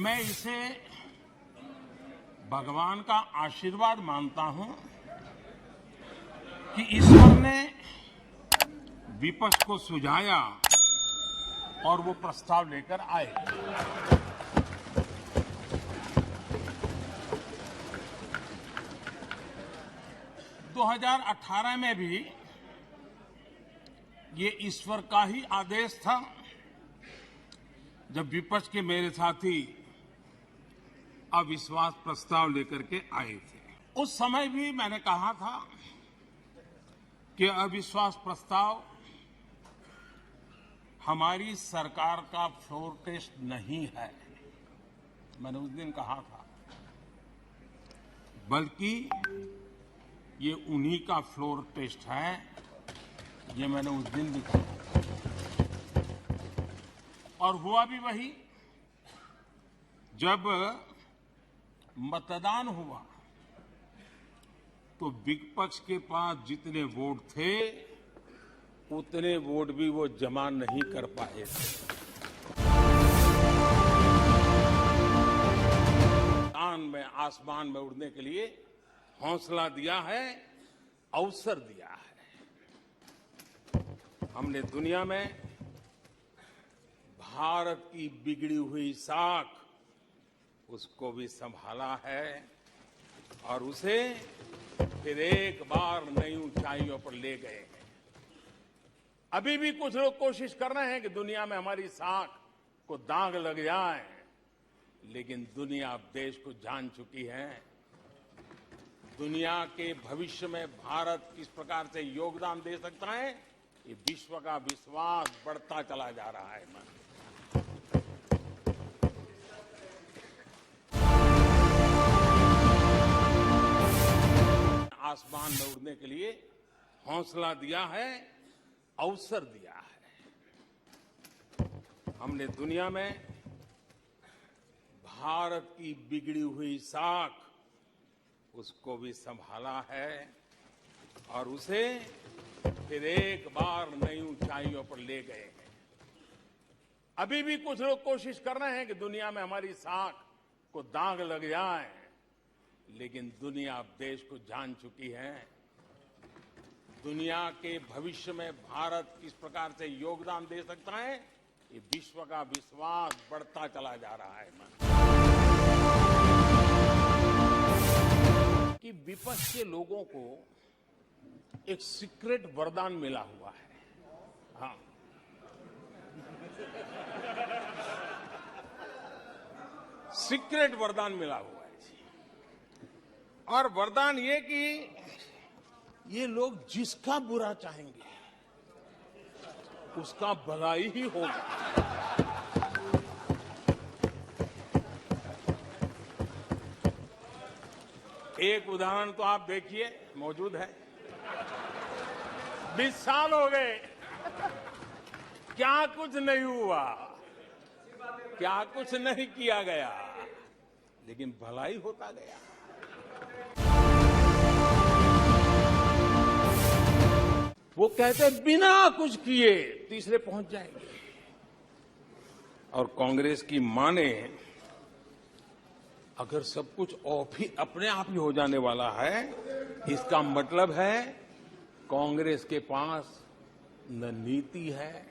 मैं इसे भगवान का आशीर्वाद मानता हूं कि ईश्वर ने विपक्ष को सुझाया और वो प्रस्ताव लेकर आए। दो 2018 में भी ये ईश्वर का ही आदेश था जब विपक्ष के मेरे साथी अविश्वास प्रस्ताव लेकर के आए थे। उस समय भी मैंने कहा था कि अविश्वास प्रस्ताव हमारी सरकार का फ्लोर टेस्ट नहीं है। मैंने उस दिन कहा था, बल्कि ये उन्हीं का फ्लोर टेस्ट है। ये मैंने उस दिन भी कहा और हुआ भी वही। जब मतदान हुआ तो विपक्ष के पास जितने वोट थे उतने वोट भी वो जमा नहीं कर पाए थे। आसमान में उड़ने के लिए हौसला दिया है, अवसर दिया है। हमने दुनिया में भारत की बिगड़ी हुई साख उसको भी संभाला है और उसे फिर एक बार नई ऊंचाइयों पर ले गए। अभी भी कुछ लोग कोशिश कर रहे हैं कि दुनिया में हमारी साख को दाग लग जाए, लेकिन दुनिया अब देश को जान चुकी है। दुनिया के भविष्य में भारत किस प्रकार से योगदान दे सकता है, ये विश्व का विश्वास बढ़ता चला जा रहा है। आसमान में उड़ने के लिए हौसला दिया है, अवसर दिया है। हमने दुनिया में भारत की बिगड़ी हुई साख उसको भी संभाला है और उसे फिर एक बार नई ऊंचाइयों पर ले गए। अभी भी कुछ लोग कोशिश कर रहे हैं कि दुनिया में हमारी साख को दाग लग जाए, लेकिन दुनिया अब देश को जान चुकी है। दुनिया के भविष्य में भारत किस प्रकार से योगदान दे सकता है, ये विश्व का विश्वास बढ़ता चला जा रहा है। कि विपक्ष के लोगों को एक सीक्रेट वरदान मिला हुआ है। हाँ, सीक्रेट वरदान मिला हुआ है। और वरदान ये कि ये लोग जिसका बुरा चाहेंगे उसका भलाई ही होगा। एक उदाहरण तो आप देखिए, मौजूद है। 20 साल हो गए, क्या कुछ नहीं हुआ, क्या कुछ नहीं किया गया, लेकिन भलाई होता गया। वो कहते बिना कुछ किए तीसरे पहुंच जाएंगे। और कांग्रेस की माने अगर सब कुछ अपने आप ही हो जाने वाला है, इसका मतलब है कांग्रेस के पास न नीति है,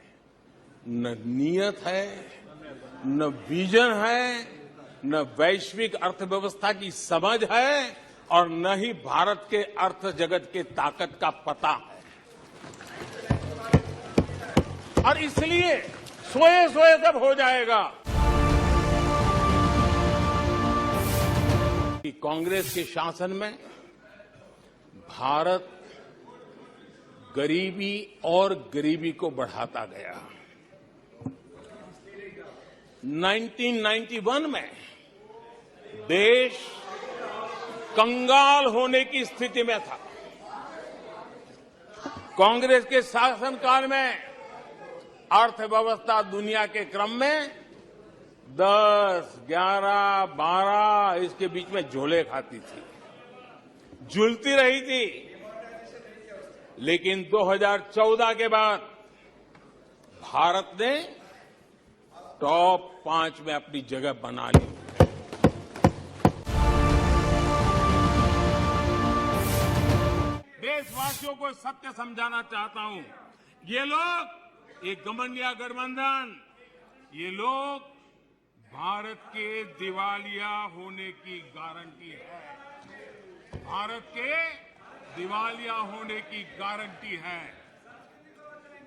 न नीयत है, न विजन है, न वैश्विक अर्थव्यवस्था की समझ है और न ही भारत के अर्थ जगत के ताकत का पता है। और इसलिए सोए सोए सब हो जाएगा कि कांग्रेस के शासन में भारत गरीबी और गरीबी को बढ़ाता गया। 1991 में देश कंगाल होने की स्थिति में था। कांग्रेस के शासनकाल में अर्थव्यवस्था दुनिया के क्रम में 10, 11, 12 इसके बीच में झोले खाती थी, झूलती रही थी। लेकिन 2014 के बाद भारत ने टॉप 5 में अपनी जगह बना ली है। देशवासियों को सत्य समझाना चाहता हूं। ये लोग, ये घमंडिया गठबंधन, ये लोग भारत के दिवालिया होने की गारंटी है। भारत के दिवालिया होने की गारंटी है।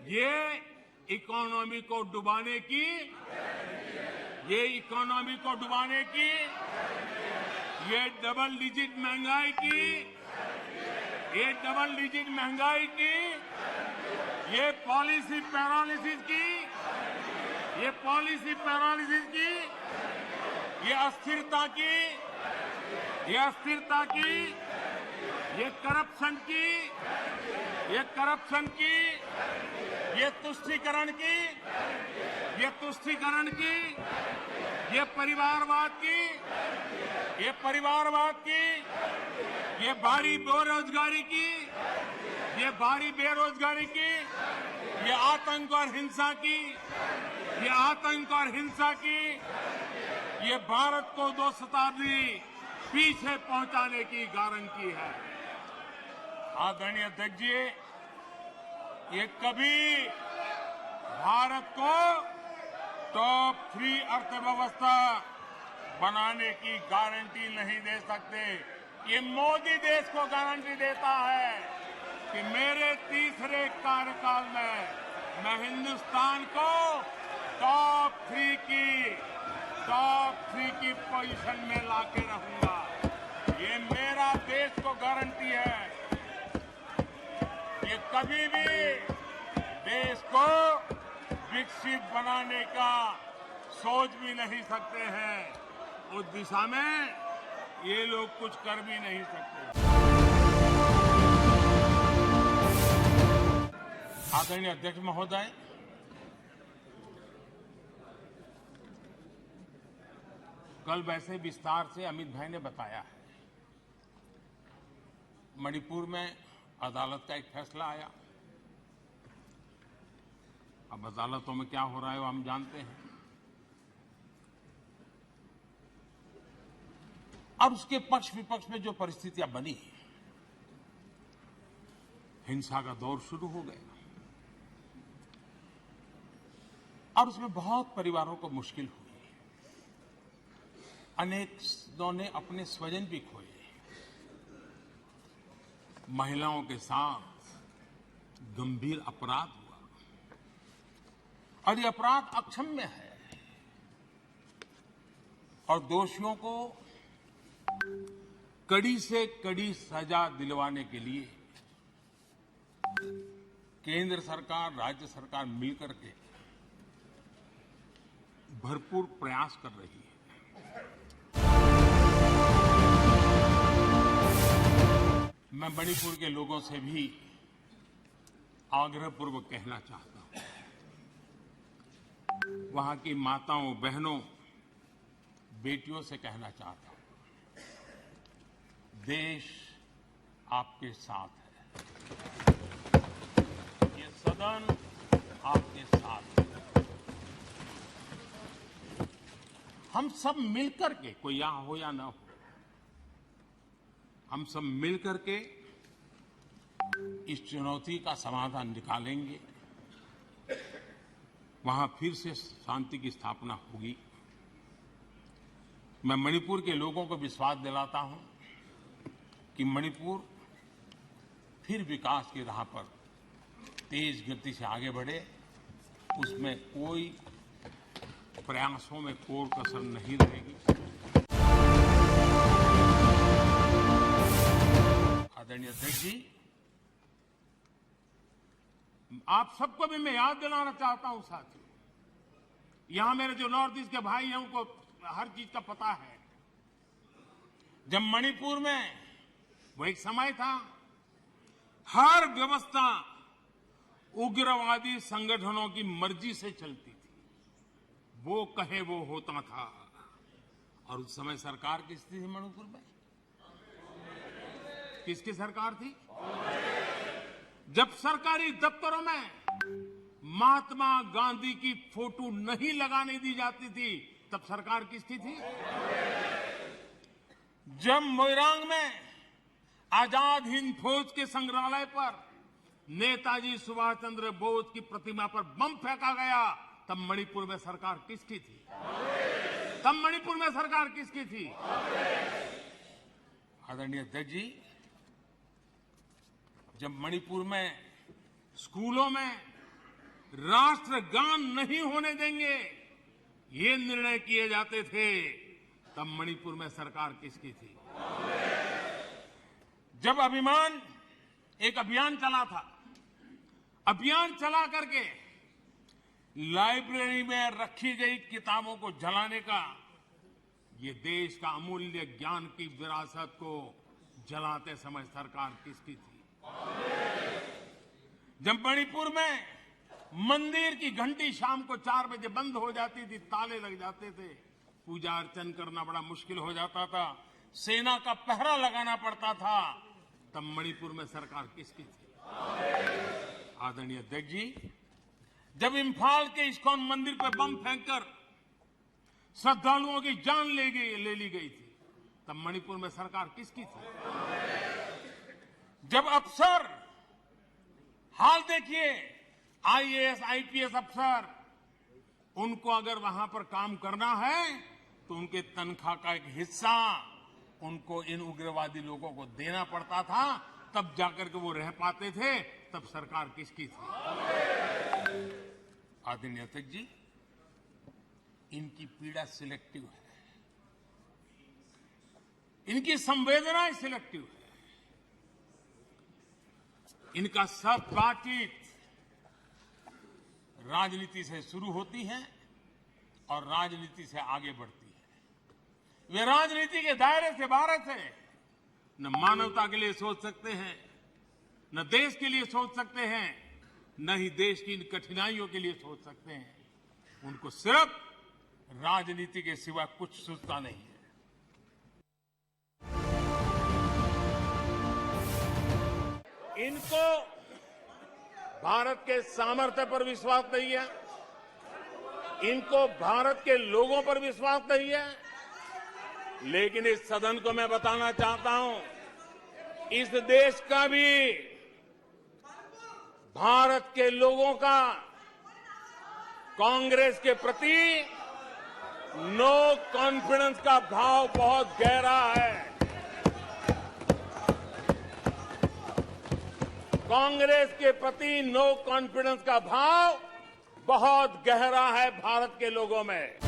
ये इकोनॉमी को डुबाने की, ये इकोनॉमी को डुबाने की, ये डबल डिजिट महंगाई की, ये डबल डिजिट महंगाई की, ये पॉलिसी पैरालिसिस की, ये पॉलिसी पैरालिसिस की, ये अस्थिरता की, ये अस्थिरता की, ये करप्शन की, ये करप्शन की, ये तुष्टीकरण की, ये तुष्टीकरण की, ये परिवारवाद की, ये परिवारवाद की, ये भारी बेरोजगारी की, ये भारी बेरोजगारी की, ये आतंक और हिंसा की, ये आतंक और हिंसा की, ये भारत को 2 शताब्दी पीछे पहुंचाने की गारंटी है। आदरणीय अध्यक्ष जी, ये कभी भारत को टॉप 3 अर्थव्यवस्था बनाने की गारंटी नहीं दे सकते। ये मोदी देश को गारंटी देता है कि मेरे तीसरे कार्यकाल में मैं हिंदुस्तान को टॉप 3 की पोजीशन में लाके रहूंगा। ये मेरा देश को गारंटी है। ये कभी भी देश को विकसित बनाने का सोच भी नहीं सकते हैं। उस दिशा में ये लोग कुछ कर भी नहीं सकते। आदरणीय अध्यक्ष महोदय, कल वैसे विस्तार से अमित भाई ने बताया है। मणिपुर में अदालत का एक फैसला आया। अब अदालतों में क्या हो रहा है वो हम जानते हैं। और उसके पक्ष विपक्ष में जो परिस्थितियां बनी, हिंसा का दौर शुरू हो गया और उसमें बहुत परिवारों को मुश्किल हुई। अनेकों ने अपने स्वजन भी खोए। महिलाओं के साथ गंभीर अपराध हुआ और ये अपराध अक्षम्य है और दोषियों को कड़ी से कड़ी सजा दिलवाने के लिए केंद्र सरकार, राज्य सरकार मिलकर के भरपूर प्रयास कर रही है। मैं मणिपुर के लोगों से भी आग्रहपूर्वक कहना चाहता हूं, वहां की माताओं, बहनों, बेटियों से कहना चाहता हूं, देश आपके साथ है। ये सदन आपके साथ है। हम सब मिलकर के, कोई यहां हो या ना हो, हम सब मिलकर के इस चुनौती का समाधान निकालेंगे। वहां फिर से शांति की स्थापना होगी। मैं मणिपुर के लोगों को विश्वास दिलाता हूं कि मणिपुर फिर विकास की राह पर तेज गति से आगे बढ़े। उसमें कोई प्रयासों में कोर कसर नहीं रहेगी। आदरणीय अध्यक्ष जी, आप सबको भी मैं याद दिलाना चाहता हूं साथियों, यहां मेरे जो नॉर्थ ईस्ट के भाई हैं उनको हर चीज का पता है। जब मणिपुर में वो एक समय था, हर व्यवस्था उग्रवादी संगठनों की मर्जी से चलती थी। वो कहे वो होता था। और उस समय सरकार की स्थिति थी मणिपुर में, किसकी सरकार थी? जब सरकारी दफ्तरों में महात्मा गांधी की फोटो नहीं लगाने दी जाती थी, तब सरकार किसकी थी? जब मोइरांग में आजाद हिंद फौज के संग्रहालय पर नेताजी सुभाष चंद्र बोस की प्रतिमा पर बम फेंका गया, तब मणिपुर में सरकार किसकी थी? तब मणिपुर में सरकार किसकी थी? आदरणीय अध्यक्ष जी, जब मणिपुर में स्कूलों में राष्ट्रगान नहीं होने देंगे, ये निर्णय किए जाते थे, तब मणिपुर में सरकार किसकी थी? जब एक अभियान चला था, अभियान चला करके लाइब्रेरी में रखी गई किताबों को जलाने का, ये देश का अमूल्य ज्ञान की विरासत को जलाते समय सरकार किसकी थी? जब मणिपुर में मंदिर की घंटी शाम को 4 बजे बंद हो जाती थी, ताले लग जाते थे, पूजा अर्चन करना बड़ा मुश्किल हो जाता था, सेना का पहरा लगाना पड़ता था, तब मणिपुर में सरकार किसकी थी? आदरणीय अध्यक्ष जी, जब इम्फाल के इस्कॉन मंदिर पर बम फेंककर श्रद्धालुओं की जान ले ली गई थी, तब मणिपुर में सरकार किसकी थी? जब अफसर, हाल देखिए, आईएएस, आईपीएस अफसर, उनको अगर वहां पर काम करना है तो उनके तनख्वाह का एक हिस्सा उनको इन उग्रवादी लोगों को देना पड़ता था, तब जाकर के वो रह पाते थे, तब सरकार किसकी थी? आदरणीय अध्यक्ष जी, इनकी पीड़ा सिलेक्टिव है, इनकी संवेदनाएं सिलेक्टिव है, इनका सब बातचीत राजनीति से शुरू होती है और राजनीति से आगे बढ़ती है। वे राजनीति के दायरे से बाहर से न मानवता के लिए सोच सकते हैं, न देश के लिए सोच सकते हैं, न ही देश की इन कठिनाइयों के लिए सोच सकते हैं। उनको सिर्फ राजनीति के सिवा कुछ सूझता नहीं है। इनको भारत के सामर्थ्य पर विश्वास नहीं है, इनको भारत के लोगों पर विश्वास नहीं है। लेकिन इस सदन को मैं बताना चाहता हूं, इस देश का भी, भारत के लोगों का कांग्रेस के प्रति नो कॉन्फिडेंस का भाव बहुत गहरा है। कांग्रेस के प्रति नो कॉन्फिडेंस का भाव बहुत गहरा है भारत के लोगों में।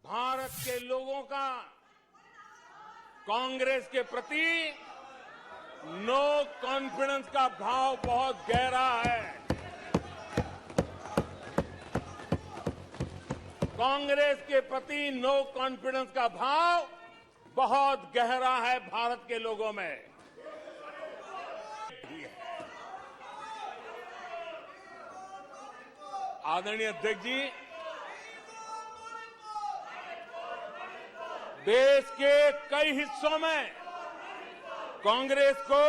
भारत के लोगों का कांग्रेस के प्रति नो कॉन्फिडेंस का भाव बहुत गहरा है। कांग्रेस के प्रति नो कॉन्फिडेंस का भाव बहुत गहरा है भारत के लोगों में। आदरणीय अध्यक्ष जी, देश के कई हिस्सों में कांग्रेस को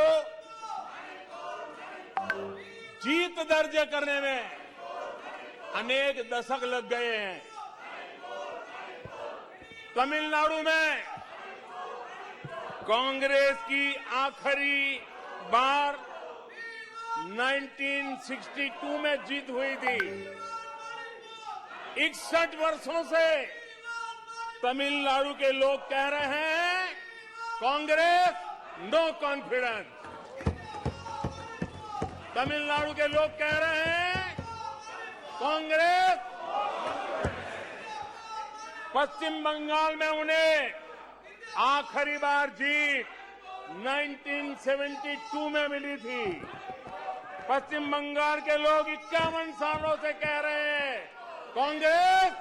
जीत दर्ज करने में अनेक दशक लग गए हैं। तमिलनाडु में कांग्रेस की आखिरी बार 1962 में जीत हुई थी। 61 वर्षों से तमिलनाडु के लोग कह रहे हैं कांग्रेस नो कॉन्फिडेंस। तमिलनाडु के लोग कह रहे हैं कांग्रेस। पश्चिम बंगाल में उन्हें आखिरी बार जीत 1972 में मिली थी। पश्चिम बंगाल के लोग 51 सालों से कह रहे हैं कांग्रेस,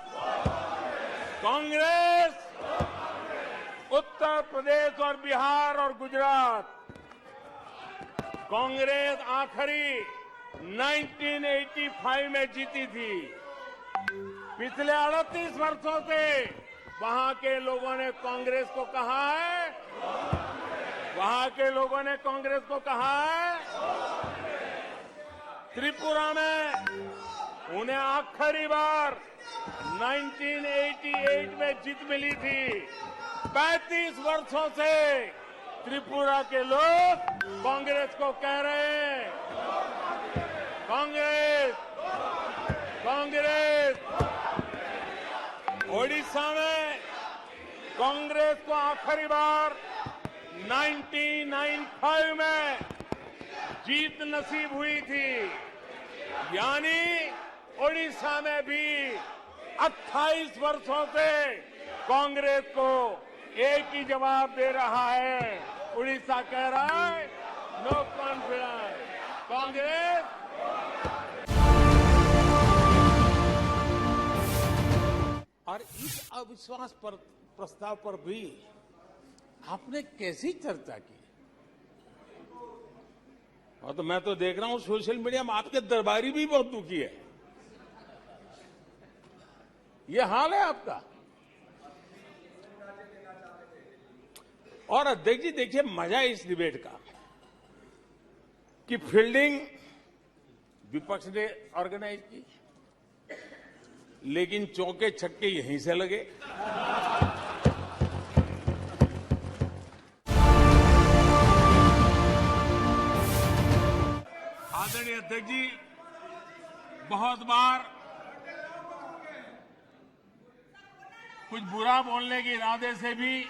कांग्रेस। उत्तर प्रदेश और बिहार और गुजरात कांग्रेस आखिरी 1985 में जीती थी। पिछले 38 वर्षों से वहां के लोगों ने कांग्रेस को कहा है, वहां के लोगों ने कांग्रेस को कहा है त्रिपुरा में उन्हें आखिरी बार 1988 में जीत मिली थी। 35 वर्षों से त्रिपुरा के लोग कांग्रेस को कह रहे हैं, कांग्रेस कांग्रेस। ओडिशा में कांग्रेस को आखिरी बार 1995 में जीत नसीब हुई थी। यानी ओडिशा में भी 28 वर्षों से कांग्रेस को एक ही जवाब दे रहा है। उड़ीसा कह रहा है नो कॉन्फिडेंस कांग्रेस। और इस अविश्वास प्रस्ताव पर भी आपने कैसी चर्चा की? और तो मैं तो देख रहा हूं सोशल मीडिया में आपके दरबारी भी बहुत दुखी है। ये हाल है आपका। और अध्यक्ष जी देखिए, मजा इस डिबेट का कि फील्डिंग विपक्ष ने ऑर्गेनाइज की, लेकिन चौके छक्के यहीं से लगे। आदरणीय अध्यक्ष जी, बहुत बार कुछ बुरा बोलने के इरादे से भी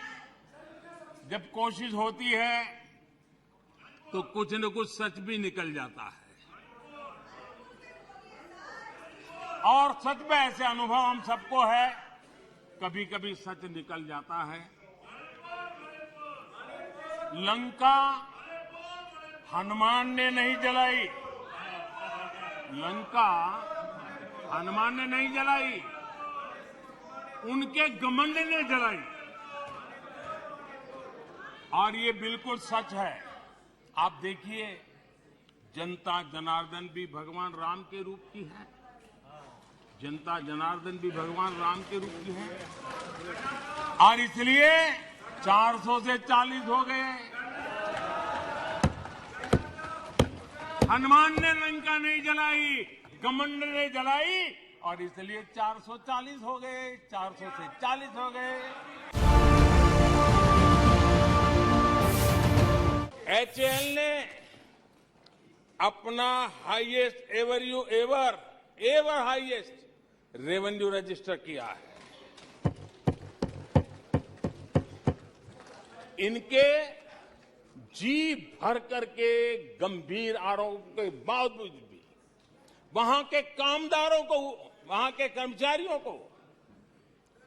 जब कोशिश होती है तो कुछ न कुछ सच भी निकल जाता है। और सच में ऐसे अनुभव हम सबको है, कभी कभी सच निकल जाता है। लंका हनुमान ने नहीं जलाई, लंका हनुमान ने नहीं जलाई, उनके घमंड ने जलाई। और ये बिल्कुल सच है। आप देखिए, जनता जनार्दन भी भगवान राम के रूप की है, जनता जनार्दन भी भगवान राम के रूप की है। और इसलिए 400 से 40 हो गए। हनुमान ने लंका नहीं जलाई, घमंड ने जलाई, और इसलिए 440 हो गए, 400 से 40 हो गए। HAL ने अपना highest ever highest revenue register किया है। इनके जी भर करके गंभीर आरोप के बावजूद भी वहां के कामदारों को, वहां के कर्मचारियों को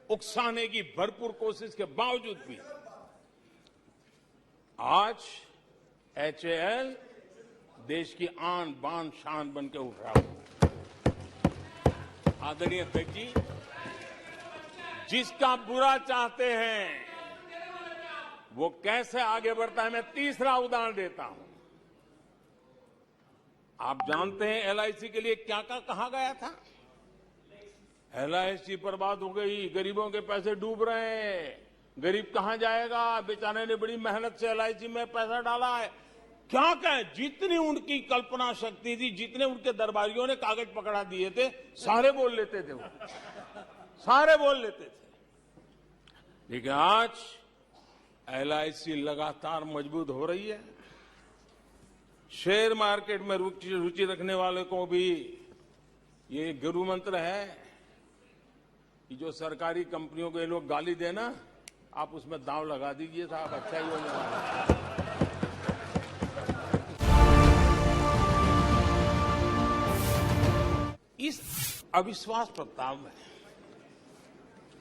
उकसाने की भरपूर कोशिश के बावजूद भी आज HAL देश की आन बान शान बन के उठ रहा है। आदरणीय अध्यक्ष जी, जिसका बुरा चाहते हैं वो कैसे आगे बढ़ता है, मैं तीसरा उदाहरण देता हूं। आप जानते हैं LIC के लिए क्या क्या कहा गया था? LIC बर्बाद हो गई, गरीबों के पैसे डूब रहे हैं, गरीब कहां जाएगा, बेचारे ने बड़ी मेहनत से LIC में पैसा डाला है। क्या कहें, जितनी उनकी कल्पना शक्ति थी, जितने उनके दरबारियों ने कागज पकड़ा दिए थे, सारे बोल लेते थे, वो सारे बोल लेते थे। लेकिन आज LIC लगातार मजबूत हो रही है। शेयर मार्केट में रुचि रखने वाले को भी ये गुरु मंत्र है कि जो सरकारी कंपनियों को ये लोग गाली देना, आप उसमें दांव लगा दीजिए साहब, अच्छा ही होने वाला है। इस अविश्वास प्रस्ताव में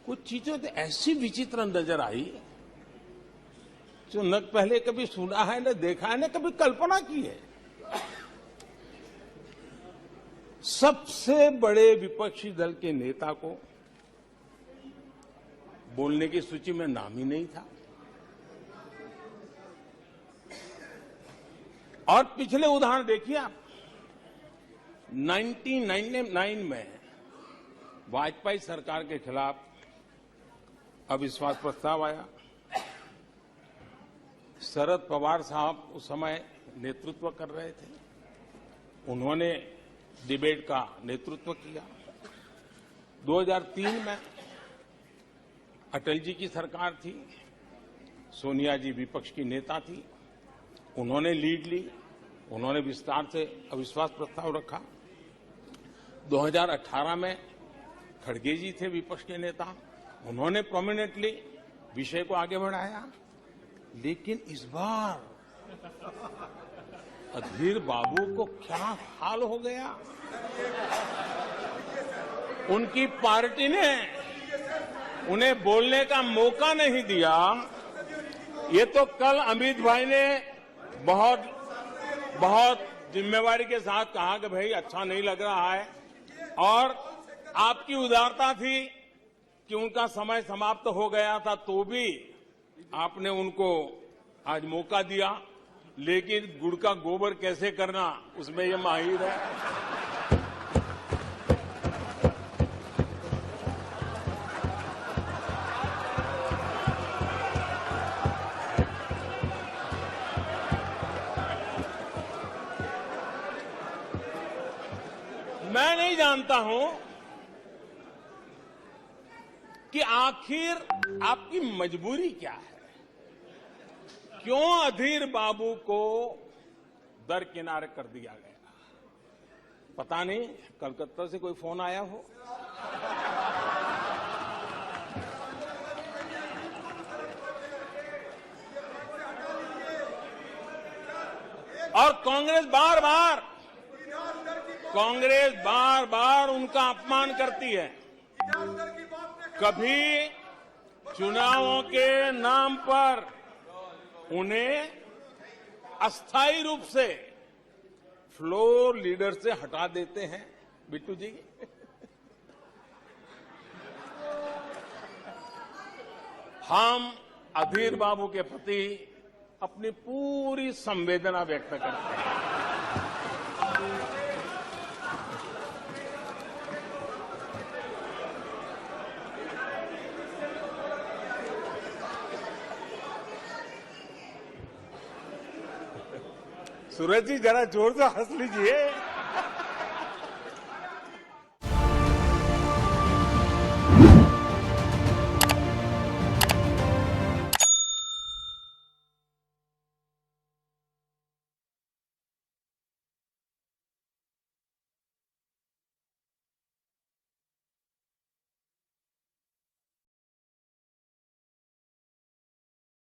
कुछ चीजें तो ऐसी विचित्र नजर आई जो न पहले कभी सुना है, न देखा है, न कभी कल्पना की है। सबसे बड़े विपक्षी दल के नेता को बोलने की सूची में नाम ही नहीं था। और पिछले उदाहरण देखिए आप, 1999 में वाजपेयी सरकार के खिलाफ अविश्वास प्रस्ताव आया। शरद पवार साहब उस समय नेतृत्व कर रहे थे। उन्होंने डिबेट का नेतृत्व किया। 2003 में अटल जी की सरकार थी, सोनिया जी विपक्ष की नेता थी, उन्होंने लीड ली, उन्होंने विस्तार से अविश्वास प्रस्ताव रखा। 2018 में खड़गे जी थे विपक्ष के नेता, उन्होंने प्रोमिनेंटली विषय को आगे बढ़ाया। लेकिन इस बार अधीर बाबू को क्या हाल हो गया, उनकी पार्टी ने उन्हें बोलने का मौका नहीं दिया। ये तो कल अमित भाई ने बहुत जिम्मेवारी के साथ कहा कि भाई अच्छा नहीं लग रहा है, और आपकी उदारता थी कि उनका समय समाप्त हो गया था तो भी आपने उनको आज मौका दिया। लेकिन गुड़ का गोबर कैसे करना, उसमें ये माहिर है। मैं नहीं जानता हूं कि आखिर आपकी मजबूरी क्या है, क्यों अधीर बाबू को दरकिनारे कर दिया गया। पता नहीं कलकत्ता से कोई फोन आया हो। और कांग्रेस बार बार उनका अपमान करती है। कभी चुनावों के नाम पर उन्हें अस्थायी रूप से फ्लोर लीडर से हटा देते हैं। बिट्टू जी, हम अधीर बाबू के प्रति अपनी पूरी संवेदना व्यक्त करते हैं। सूरज जी जरा जोर से हंस लीजिए।